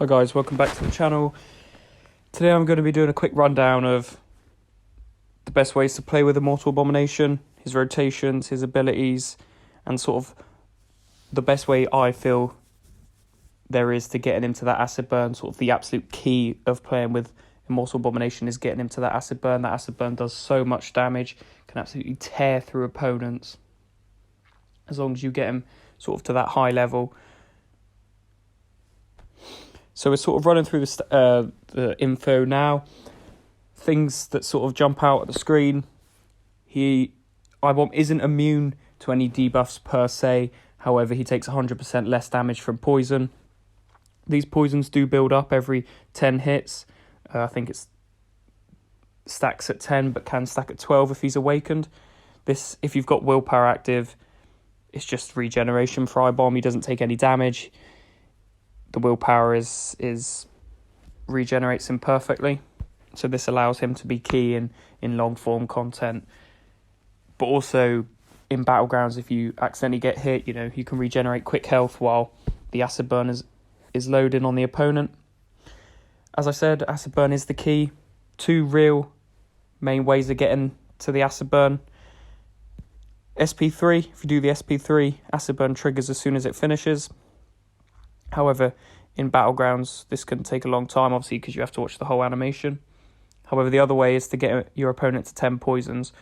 Hi guys, welcome back to the channel. Today I'm going to be doing a quick rundown of the best ways to play with Immortal Abomination, his rotations, his abilities, and sort of the best way I feel there is to getting him to that acid burn. Sort of the absolute key of playing with Immortal Abomination is getting him to that acid burn. That acid burn does so much damage, can absolutely tear through opponents as long as you get him sort of to that high level. So we're sort of running through the info now. Things that sort of jump out at the screen. Ibom isn't immune to any debuffs per se. However, he takes 100% less damage from poison. These poisons do build up every 10 hits. I think it stacks at 10, but can stack at 12 if he's awakened. This, if you've got willpower active, it's just regeneration for Ibom. He doesn't take any damage. The willpower regenerates him perfectly. So this allows him to be key in long form content. But also in Battlegrounds, if you accidentally get hit, you can regenerate quick health while the acid burn is loading on the opponent. As I said, acid burn is the key. Two real main ways of getting to the acid burn. SP3, if you do the SP3, acid burn triggers as soon as it finishes. However, in Battlegrounds, this can take a long time, obviously, because you have to watch the whole animation. However, the other way is to get your opponent to 10 poisons.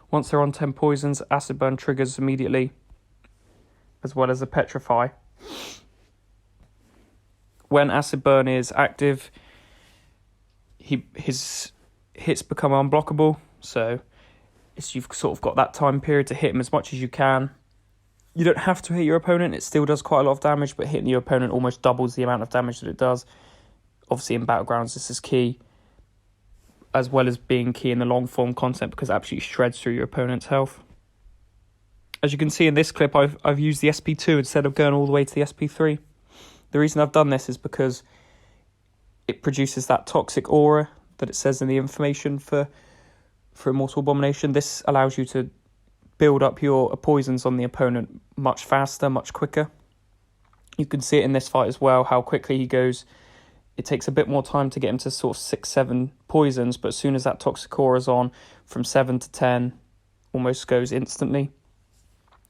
Once they're on 10 poisons, acid burn triggers immediately, as well as a petrify. When acid burn is active, his hits become unblockable. So you've sort of got that time period to hit him as much as you can. You don't have to hit your opponent. It still does quite a lot of damage, but hitting your opponent almost doubles the amount of damage that it does. Obviously, in Battlegrounds, this is key, as well as being key in the long-form content because it absolutely shreds through your opponent's health. As you can see in this clip, I've used the SP2 instead of going all the way to the SP3. The reason I've done this is because it produces that toxic aura that it says in the information for Immortal Abomination. This allows you to build up your poisons on the opponent much faster, much quicker. You can see it in this fight as well, how quickly he goes. It takes a bit more time to get him to sort of 6-7 poisons, but as soon as that toxic aura is on, from 7 to 10, almost goes instantly.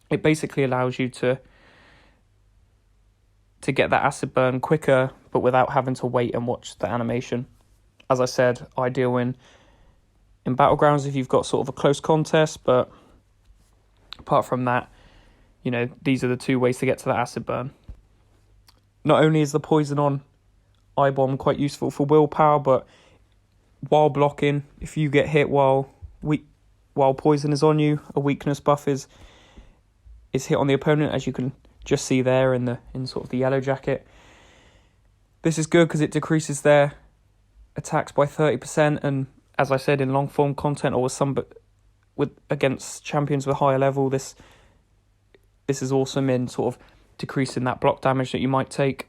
It basically allows you to get that acid burn quicker, but without having to wait and watch the animation. As I said, ideal in Battlegrounds if you've got sort of a close contest, but apart from that, these are the two ways to get to the acid burn. Not only is the poison on Ibom quite useful for willpower, but while blocking, if you get hit while poison is on you, a weakness buff is hit on the opponent, as you can just see there in sort of the yellow jacket. This is good because it decreases their attacks by 30%, and as I said, in long form content or against champions with higher level, this is awesome in sort of decreasing that block damage that you might take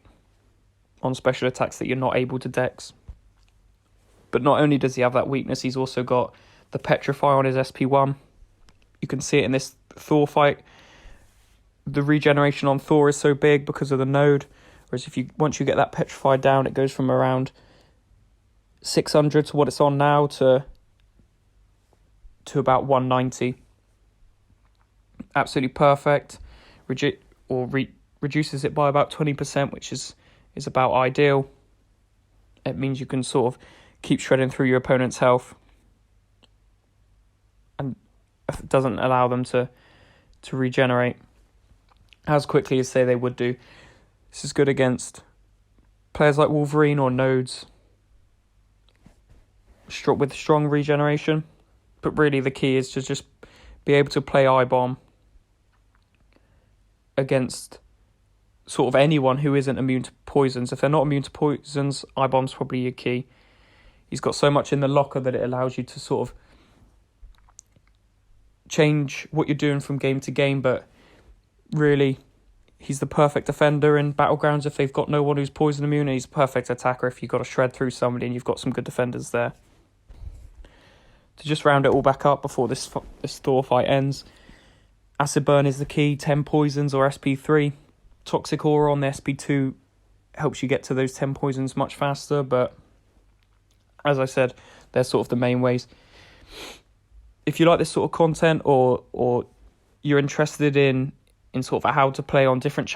on special attacks that you're not able to dex. But not only does he have that weakness, he's also got the petrify on his SP1. You can see it in this Thor fight. The regeneration on Thor is so big because of the node, whereas once you get that petrify down, it goes from around 600 to what it's on now to about 190. Absolutely perfect. Reduces it by about 20%, which is about ideal. It means you can sort of keep shredding through your opponent's health, and it doesn't allow them to regenerate as quickly as say they would do. This is good against players like Wolverine or nodes with strong regeneration. But really the key is to just be able to play Ibom against sort of anyone who isn't immune to poisons. If they're not immune to poisons, Ibom's probably your key. He's got so much in the locker that it allows you to sort of change what you're doing from game to game, but really he's the perfect defender in Battlegrounds if they've got no one who's poison immune, and he's a perfect attacker if you've got to shred through somebody and you've got some good defenders there. To just round it all back up before this Thor fight ends, acid burn is the key. 10 poisons or SP3. Toxic aura on the SP2 helps you get to those 10 poisons much faster. But as I said, they're sort of the main ways. If you like this sort of content, or you're interested in sort of how to play on different